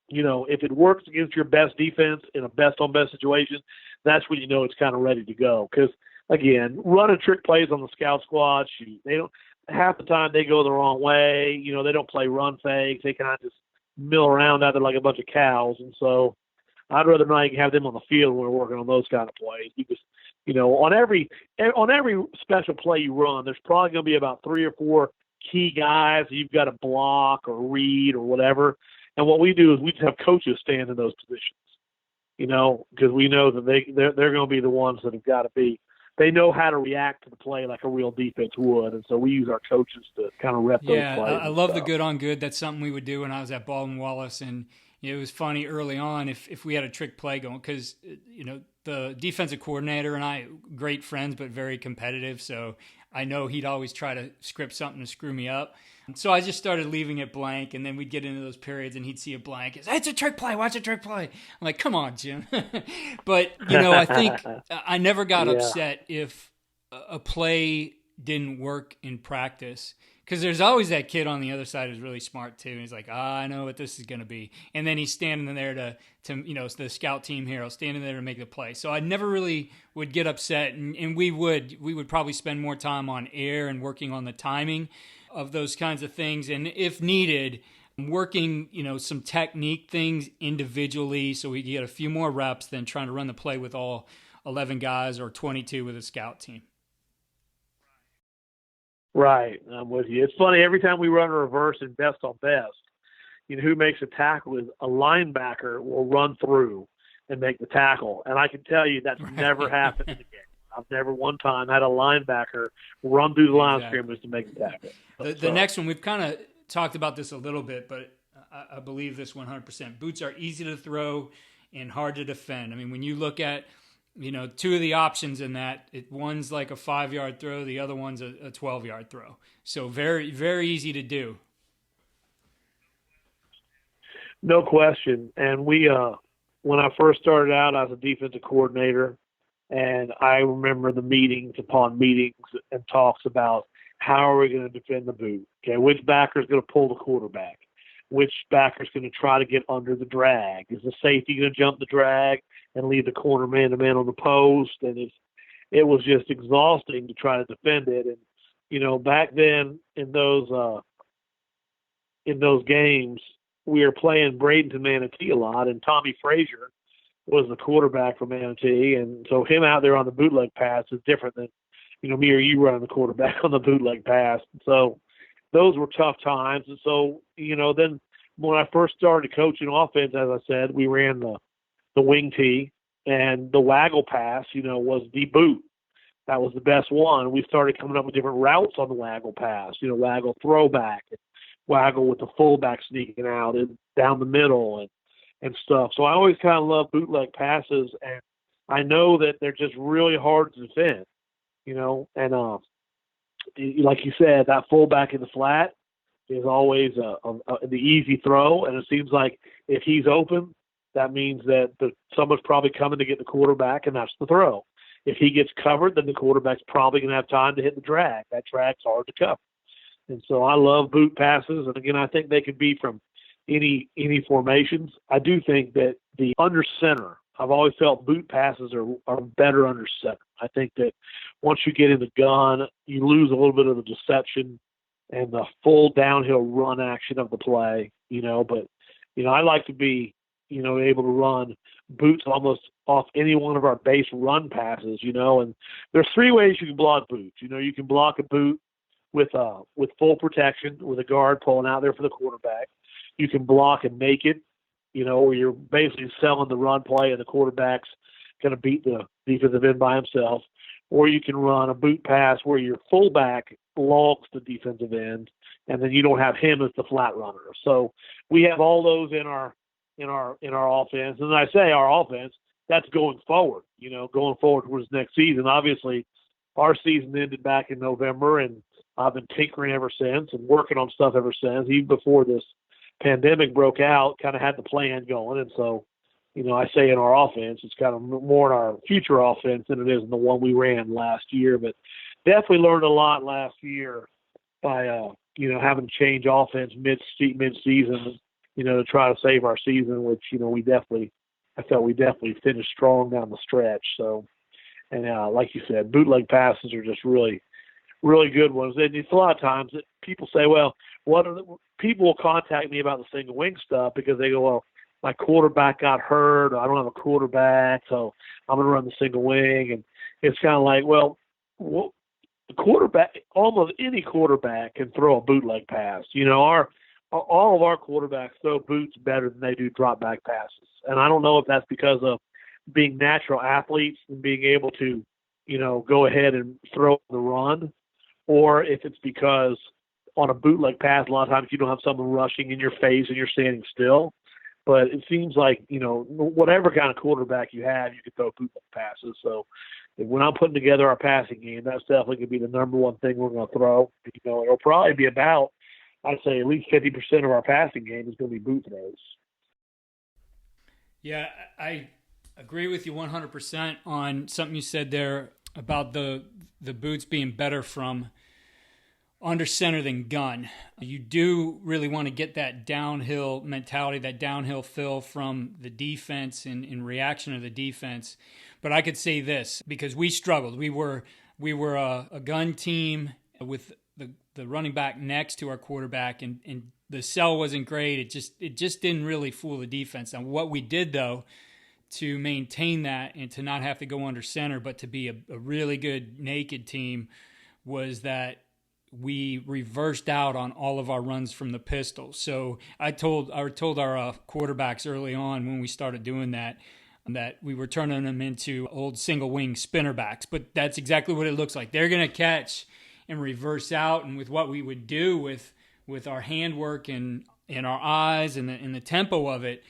if it works against your best defense in a best-on-best situation, that's when you know it's kind of ready to go. Because, again, running trick plays on the scout squad, they don't – half the time they go the wrong way. They don't play run fakes. They kind of just mill around out there like a bunch of cows. And so I'd rather not even have them on the field when we're working on those kind of plays. Because, on every special play you run, there's probably going to be about 3 or 4 key guys that you've got to block or read or whatever. And what we do is we just have coaches stand in those positions, because we know that they're going to be the ones that have got to be. They know how to react to the play like a real defense would, and so we use our coaches to kind of rep those plays. Yeah, I love the good on good. That's something we would do when I was at Baldwin Wallace, and it was funny early on if we had a trick play going, because the defensive coordinator and I, great friends but very competitive, so I know he'd always try to script something to screw me up. So I just started leaving it blank, and then we'd get into those periods, and he'd see a blank. It's a trick play. Watch a trick play. I'm like, come on, Jim. But, I think I never got upset if a play didn't work in practice, because there's always that kid on the other side who's really smart, too. And he's like, I know what this is going to be. And then he's standing there to the scout team hero, standing there to make the play. So I never really would get upset, and we would probably spend more time on air and working on the timing of those kinds of things, and if needed, working some technique things individually so we get a few more reps than trying to run the play with all 11 guys or 22 with a scout team. Right, I'm with you. It's funny, every time we run a reverse in best on best, who makes a tackle is a linebacker will run through and make the tackle, and I can tell you that's never happened in the game. I've never one time had a linebacker run through the line of scrimmage to make the tackle. The next one, we've kind of talked about this a little bit, but I believe this 100%. Boots are easy to throw and hard to defend. I mean, when you look at, two of the options in that, one's like a 5-yard throw, the other one's a 12-yard throw. So very, very easy to do. No question. And we, when I first started out, I was a defensive coordinator. And I remember the meetings upon meetings and talks about how are we going to defend the boot? Okay, which backer is going to pull the quarterback? Which backer is going to try to get under the drag? Is the safety going to jump the drag and leave the corner man-to-man on the post? And it was just exhausting to try to defend it. And, back then in those games, we were playing Bradenton Manatee a lot, and Tommy Frazier was the quarterback for Manatee, and so him out there on the bootleg pass is different than, me or you running the quarterback on the bootleg pass. So those were tough times. And so, then when I first started coaching offense, as I said, we ran the wing tee, and the waggle pass, was the boot. That was the best one. We started coming up with different routes on the waggle pass, waggle throwback, waggle with the fullback sneaking out and down the middle and stuff. So I always kind of love bootleg passes, and I know that they're just really hard to defend, and like you said, that fullback in the flat is always the easy throw, and it seems like if he's open, that means that someone's probably coming to get the quarterback, and that's the throw. If he gets covered, then the quarterback's probably going to have time to hit the drag. That drag's hard to cover. And so I love boot passes, and again, I think they could be from any formations. I do think that the under center, I've always felt boot passes are better under center. I think that once you get in the gun, you lose a little bit of the deception and the full downhill run action of the play, but, I like to be, able to run boots almost off any one of our base run passes, and there's 3 ways you can block boots. You can block a boot with full protection, with a guard pulling out there for the quarterback. You can block and make it, where you're basically selling the run play and the quarterback's going to beat the defensive end by himself. Or you can run a boot pass where your fullback logs the defensive end, and then you don't have him as the flat runner. So we have all those in our offense. And I say our offense, that's going forward, going forward towards next season. Obviously, our season ended back in November, and I've been tinkering ever since and working on stuff ever since. Even before this pandemic broke out, kind of had the plan going. And so, I say in our offense, it's kind of more in our future offense than it is in the one we ran last year. But definitely learned a lot last year by, having to change offense mid-season to try to save our season, which, I felt we definitely finished strong down the stretch. So, and like you said, bootleg passes are just really, really good ones. And it's a lot of times that people say, well, people will contact me about the single wing stuff because they go, well, my quarterback got hurt, or I don't have a quarterback, so I'm going to run the single wing. And it's kind of like, well, the quarterback, almost any quarterback can throw a bootleg pass. All of our quarterbacks throw boots better than they do drop back passes. And I don't know if that's because of being natural athletes and being able to, go ahead and throw the run, or if it's because on a bootleg pass, a lot of times you don't have someone rushing in your face and you're standing still. But it seems like, whatever kind of quarterback you have, you can throw bootleg passes. So when I'm putting together our passing game, that's definitely going to be the number one thing we're going to throw. It'll probably be about, I'd say at least 50% of our passing game is going to be boot throws. Yeah, I agree with you 100% on something you said there about the boots being better from under center than gun. You do really want to get that downhill mentality, that downhill feel from the defense and in reaction to the defense. But I could say this, because we struggled. We were a gun team with the running back next to our quarterback, and the sell wasn't great. It just didn't really fool the defense. Now, what we did, though, to maintain that and to not have to go under center, but to be a really good naked team, was that we reversed out on all of our runs from the pistol. So I told our quarterbacks early on when we started doing that we were turning them into old single wing spinner backs. But that's exactly what it looks like. They're going to catch and reverse out. And with what we would do with our handwork and our eyes and the tempo of it,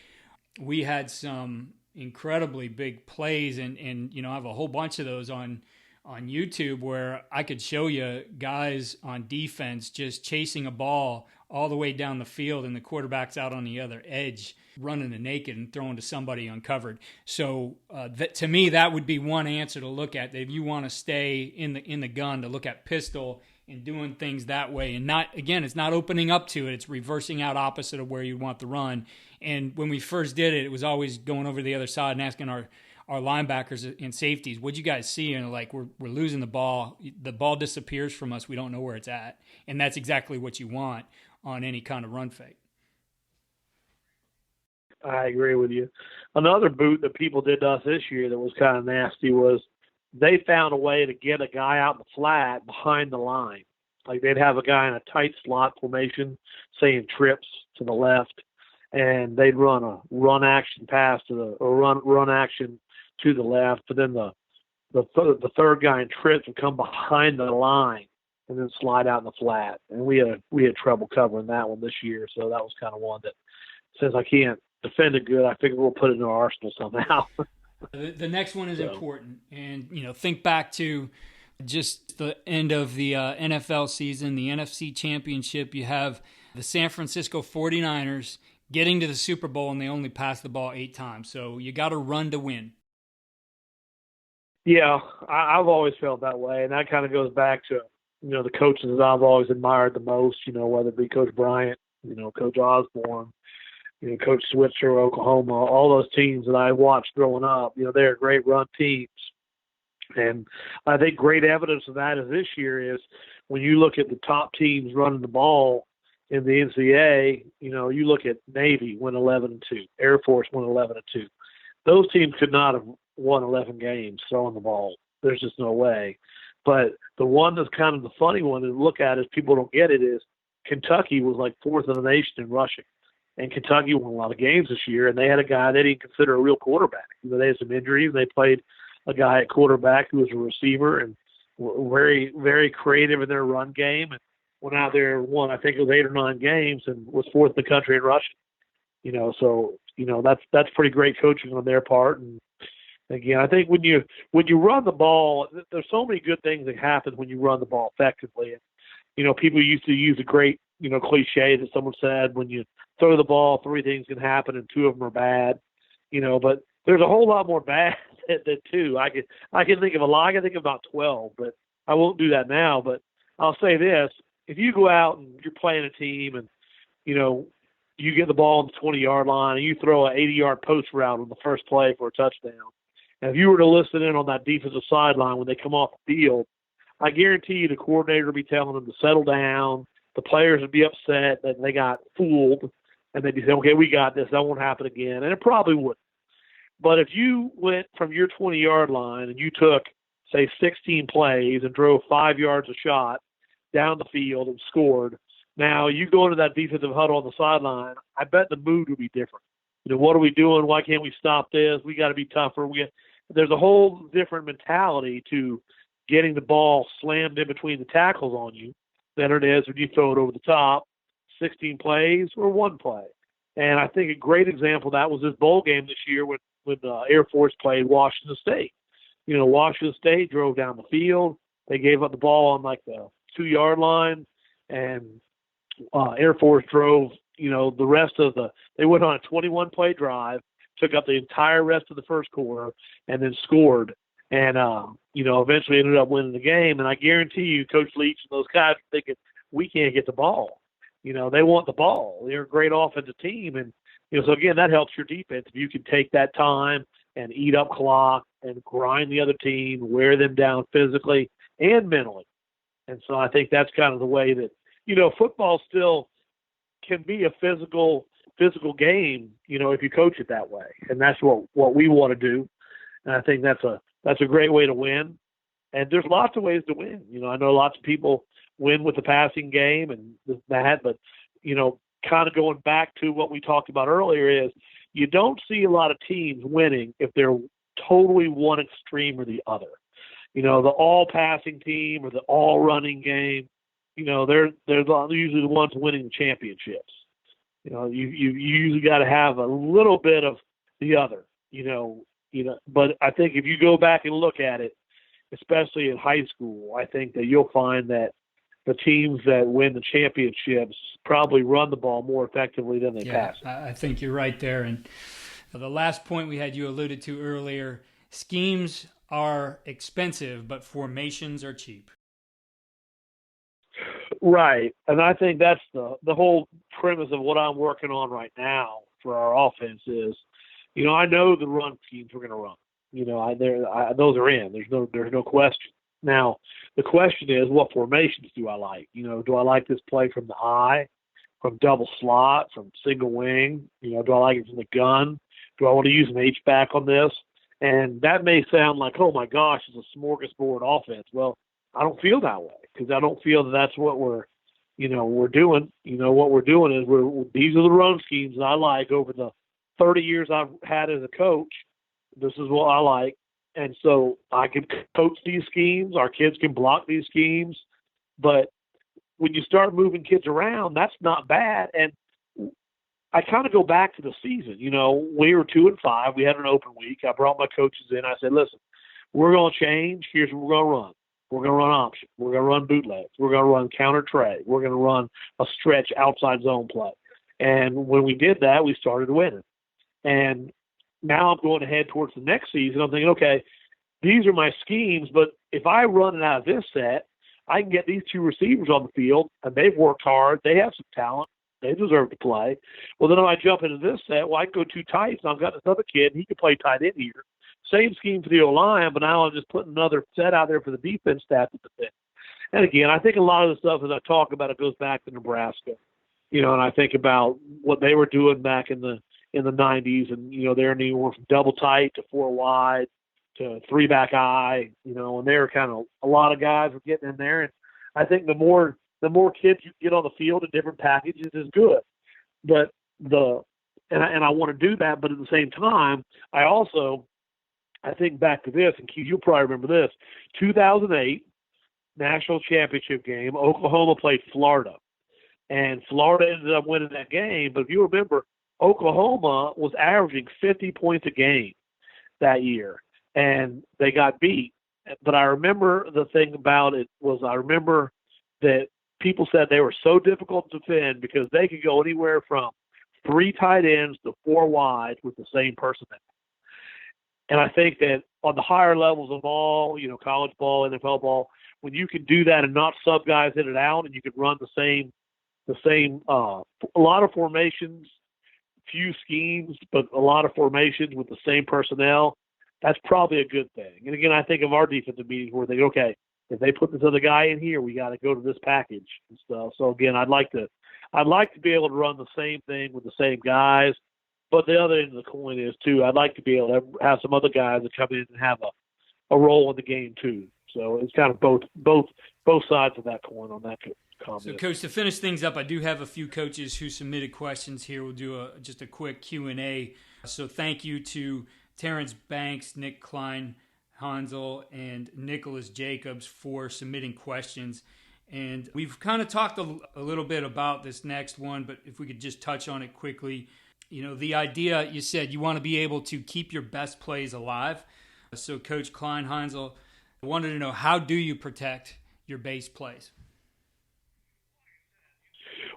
we had some incredibly big plays. And I have a whole bunch of those on YouTube where I could show you guys on defense just chasing a ball all the way down the field and the quarterback's out on the other edge running the naked and throwing to somebody uncovered. So to me, that would be one answer to look at. If you want to stay in the gun, to look at pistol and doing things that way. And it's not opening up to it. It's reversing out opposite of where you want the run. And when we first did it, it was always going over the other side and asking our linebackers and safeties, what'd you guys see? And like, we're losing the ball. The ball disappears from us. We don't know where it's at. And that's exactly what you want on any kind of run fake. I agree with you. Another boot that people did to us this year that was kind of nasty was they found a way to get a guy out in the flat behind the line. Like they'd have a guy in a tight slot formation, saying trips to the left, and they'd run a run action pass run action to the left, but then the third guy in trips would come behind the line and then slide out in the flat. And we had trouble covering that one this year, so that was kind of one that, since I can't defend it good, I figure we'll put it in our arsenal somehow. The next one is important, and think back to just the end of the NFL season, the NFC Championship. You have the San Francisco 49ers getting to the Super Bowl, and they only passed the ball 8 times. So you got to run to win. Yeah, I've always felt that way, and that kind of goes back to the coaches that I've always admired the most. Whether it be Coach Bryant, Coach Osborne, Coach Switzer, Oklahoma, all those teams that I watched growing up. They're great run teams, and I think great evidence of that is this year is when you look at the top teams running the ball in the NCAA. You look at Navy went 11-2, Air Force went 11-2. Those teams could not have won 11 games throwing the ball. There's just no way. But the one that's kind of the funny one to look at is people don't get it is Kentucky was like 4th in the nation in rushing. And Kentucky won a lot of games this year, and they had a guy they didn't consider a real quarterback. They had some injuries. They played a guy at quarterback who was a receiver and very, very creative in their run game, and went out there and won, I think it was 8 or 9 games, and was 4th in the country in rushing. That's pretty great coaching on their part. And again, I think when you run the ball, there's so many good things that happen when you run the ball effectively. And, people used to use a great, cliche that someone said, when you throw the ball, 3 things can happen and 2 of them are bad, but there's a whole lot more bad than 2. I can think of a lot. I can think of about 12, but I won't do that now. But I'll say this: if you go out and you're playing a team and, you get the ball on the 20-yard line and you throw an 80-yard post route on the first play for a touchdown. And if you were to listen in on that defensive sideline when they come off the field, I guarantee you the coordinator would be telling them to settle down. The players would be upset that they got fooled, and they'd be saying, okay, we got this. That won't happen again. And it probably wouldn't. But if you went from your 20-yard line and you took, say, 16 plays and drove 5 yards a shot down the field and scored, now you go into that defensive huddle on the sideline, I bet the mood would be different. What are we doing? Why can't we stop this? We got to be tougher. There's a whole different mentality to getting the ball slammed in between the tackles on you than it is when you throw it over the top, 16 plays or one play. And I think a great example of that was this bowl game this year when Air Force played Washington State. Washington State drove down the field. They gave up the ball on like the 2-yard line, and Air Force drove, the rest of they went on a 21-play drive, took up the entire rest of the first quarter, and then scored. And, eventually ended up winning the game. And I guarantee you, Coach Leach and those guys are thinking, we can't get the ball. They want the ball. They're a great offensive team. And, so again, that helps your defense. If you can take that time and eat up clock and grind the other team, wear them down physically and mentally. And so I think that's kind of the way that, football still can be a physical game, if you coach it that way. And that's what we want to do. And I think that's a great way to win. And there's lots of ways to win. I know lots of people win with the passing game and that, but, kind of going back to what we talked about earlier is you don't see a lot of teams winning if they're totally one extreme or the other. The all passing team or the all running game, they're usually the ones winning the championships. You usually got to have a little bit of the other, but I think if you go back and look at it, especially in high school, I think that you'll find that the teams that win the championships probably run the ball more effectively than they pass it. I think you're right there. And the last point we had you alluded to earlier, schemes are expensive, but formations are cheap. Right. And I think that's the whole premise of what I'm working on right now for our offense is, I know the run schemes we're going to run. Those are in. There's no question. Now, the question is, what formations do I like? Do I like this play from the eye, from double slot, from single wing? Do I like it from the gun? Do I want to use an H-back on this? And that may sound like, oh, my gosh, it's a smorgasbord offense. Well, I don't feel that way because I don't feel that that's what we're doing. What we're doing is these are the run schemes that I like over the 30 years I've had as a coach. This is what I like. And so I can coach these schemes. Our kids can block these schemes. But when you start moving kids around, that's not bad. And I kind of go back to the season. We were 2-5. We had an open week. I brought my coaches in. I said, listen, we're going to change. Here's what we're going to run. We're going to run option. We're going to run bootlegs. We're going to run counter tray. We're going to run a stretch outside zone play. And when we did that, we started winning. And now I'm going ahead towards the next season. I'm thinking, okay, these are my schemes, but if I run it out of this set, I can get these two receivers on the field, and they've worked hard. They have some talent. They deserve to play. Well, then if I jump into this set, I can go too tight, and I've got this other kid, and he can play tight end here. Same scheme for the O-line, but now I'm just putting another set out there for the defense staff to defend. And again, I think a lot of the stuff as I talk about it goes back to Nebraska, and I think about what they were doing back in the 90s, and they're anywhere from double tight to 4 wide to 3-back eye, and they were kind of a lot of guys were getting in there. And I think the more kids you get on the field in different packages is good. But and I want to do that, but at the same time, I think back to this, and Keith, you'll probably remember this, 2008 national championship game, Oklahoma played Florida, and Florida ended up winning that game. But if you remember, Oklahoma was averaging 50 points a game that year, and they got beat. But I remember the thing about it was I remember that people said they were so difficult to defend because they could go anywhere from 3 tight ends to 4 wide with the same personnel. And I think that on the higher levels of ball, college ball, NFL ball, when you can do that and not sub guys in and out, and you can run the same the same, a lot of formations, few schemes, but a lot of formations with the same personnel, that's probably a good thing. And again, I think of our defensive meetings where they go, okay, if they put this other guy in here, we got to go to this package and stuff. So again, I'd like to be able to run the same thing with the same guys. But the other end of the coin is too, I'd like to be able to have some other guys that come in and have a role in the game too. So it's kind of both sides of that coin on that comment. So, Coach, to finish things up, I do have a few coaches who submitted questions here. We'll do just a quick Q&A. So thank you to Terrence Banks, Nick Klein, Hansel, and Nicholas Jacobs for submitting questions. And we've kind of talked a little bit about this next one, but if we could just touch on it quickly. You know, the idea, you said you want to be able to keep your best plays alive. So Coach Klein, Hansel, I wanted to know, how do you protect your base plays?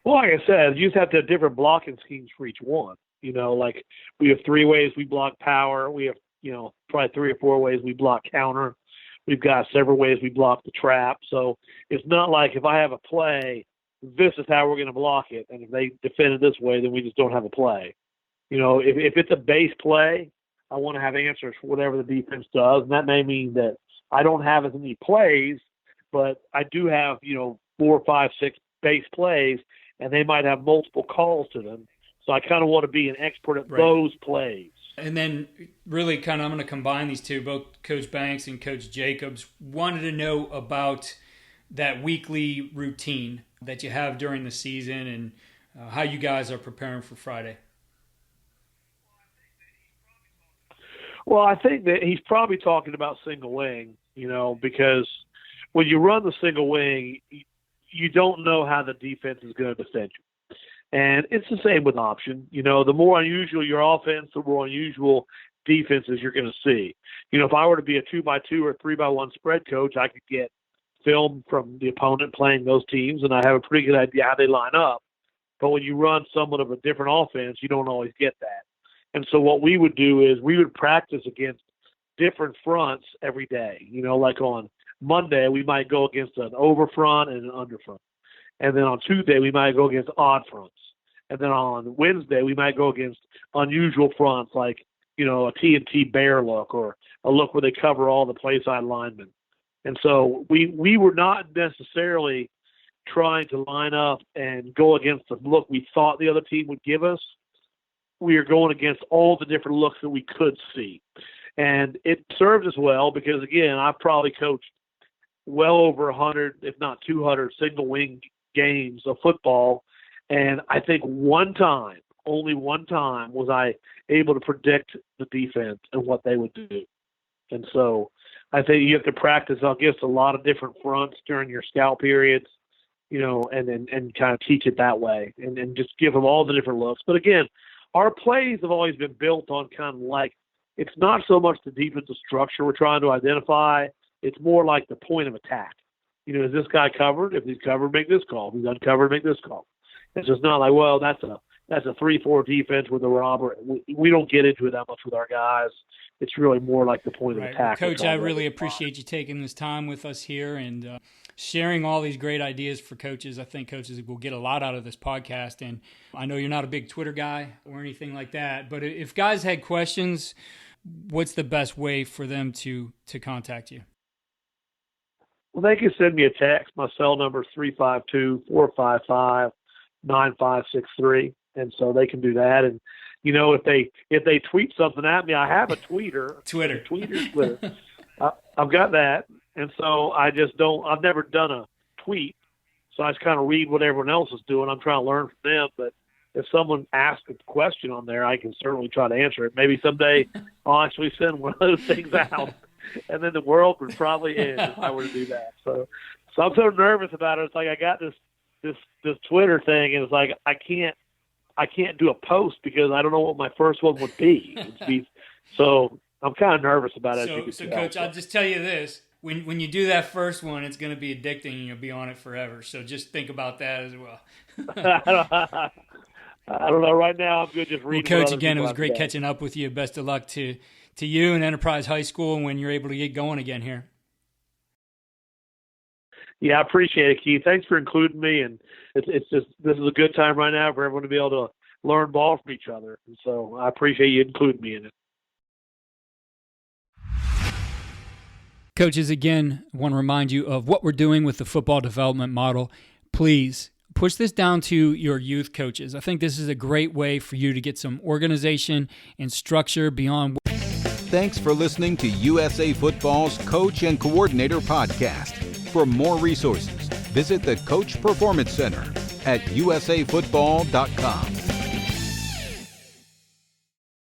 Well, like I said, you just have to have different blocking schemes for each one. You know, like we have 3 ways we block power. We have, you know, probably 3 or 4 ways we block counter. We've got several ways we block the trap. So it's not like if I have a play, this is how we're going to block it. And if they defend it this way, then we just don't have a play. You know, if it's a base play, I want to have answers for whatever the defense does. And that may mean that I don't have as many plays, but I do have, you know, 4, 5, 6 base plays, and they might have multiple calls to them. So I kind of want to be an expert at those plays. And then really kind of I'm going to combine these two, both Coach Banks and Coach Jacobs wanted to know about that weekly routine that you have during the season and how you guys are preparing for Friday. Well, I think that he's probably talking about single wing, you know, because when you run the single wing, you don't know how the defense is going to defend you. And it's the same with option. You know, the more unusual your offense, the more unusual defenses you're going to see. You know, if I were to be a 2x2 or 3x1 spread coach, I could get film from the opponent playing those teams, and I have a pretty good idea how they line up. But when you run somewhat of a different offense, you don't always get that. And so what we would do is we would practice against different fronts every day. You know, like on Monday, we might go against an over front and an under front. And then on Tuesday, we might go against odd fronts. And then on Wednesday, we might go against unusual fronts like, you know, a T&T bear look or a look where they cover all the play side linemen. And so we were not necessarily trying to line up and go against the look we thought the other team would give us. We are going against all the different looks that we could see. And it served us well because, again, I've probably coached well over 100, if not 200, single wing games of football. And I think only one time was I able to predict the defense and what they would do. And so I think you have to practice against a lot of different fronts during your scout periods, you know, and kind of teach it that way and just give them all the different looks. But again, our plays have always been built on kind of like, it's not so much the defensive structure we're trying to identify. It's more like the point of attack. You know, is this guy covered? If he's covered, make this call. If he's uncovered, make this call. It's just not like, well, that's a 3-4 defense with a robber. We don't get into it that much with our guys. It's really more like the point of attack. Coach, I really appreciate you taking this time with us here and sharing all these great ideas for coaches. I think coaches will get a lot out of this podcast. And I know you're not a big Twitter guy or anything like that, but if guys had questions, what's the best way for them to contact you? Well, they can send me a text. My cell number is 352-455-9563. And so they can do that. And, you know, if they tweet something at me, I have a tweeter. Twitter. I've got that. And so I've never done a tweet. So I just kind of read what everyone else is doing. I'm trying to learn from them. But if someone asks a question on there, I can certainly try to answer it. Maybe someday I'll actually send one of those things out. And then the world would probably end if I were to do that. So I'm so nervous about it. It's like I got this Twitter thing, and it's like I can't do a post because I don't know what my first one would be. So I'm kind of nervous about it. So Coach, I'll just tell you this. When you do that first one, it's going to be addicting and you'll be on it forever. So just think about that as well. I don't know. Right now, I'm good just reading. Well, Coach, again, it was great catching up with you. Best of luck to you and Enterprise High School when you're able to get going again here. Yeah, I appreciate it, Keith. Thanks for including me. And it's just, this is a good time right now for everyone to be able to learn ball from each other. And so I appreciate you including me in it. Coaches, again, I want to remind you of what we're doing with the football development model. Please push this down to your youth coaches. I think this is a great way for you to get some organization and structure beyond. Thanks for listening to USA Football's Coach and Coordinator Podcast. For more resources, visit the Coach Performance Center at usafootball.com.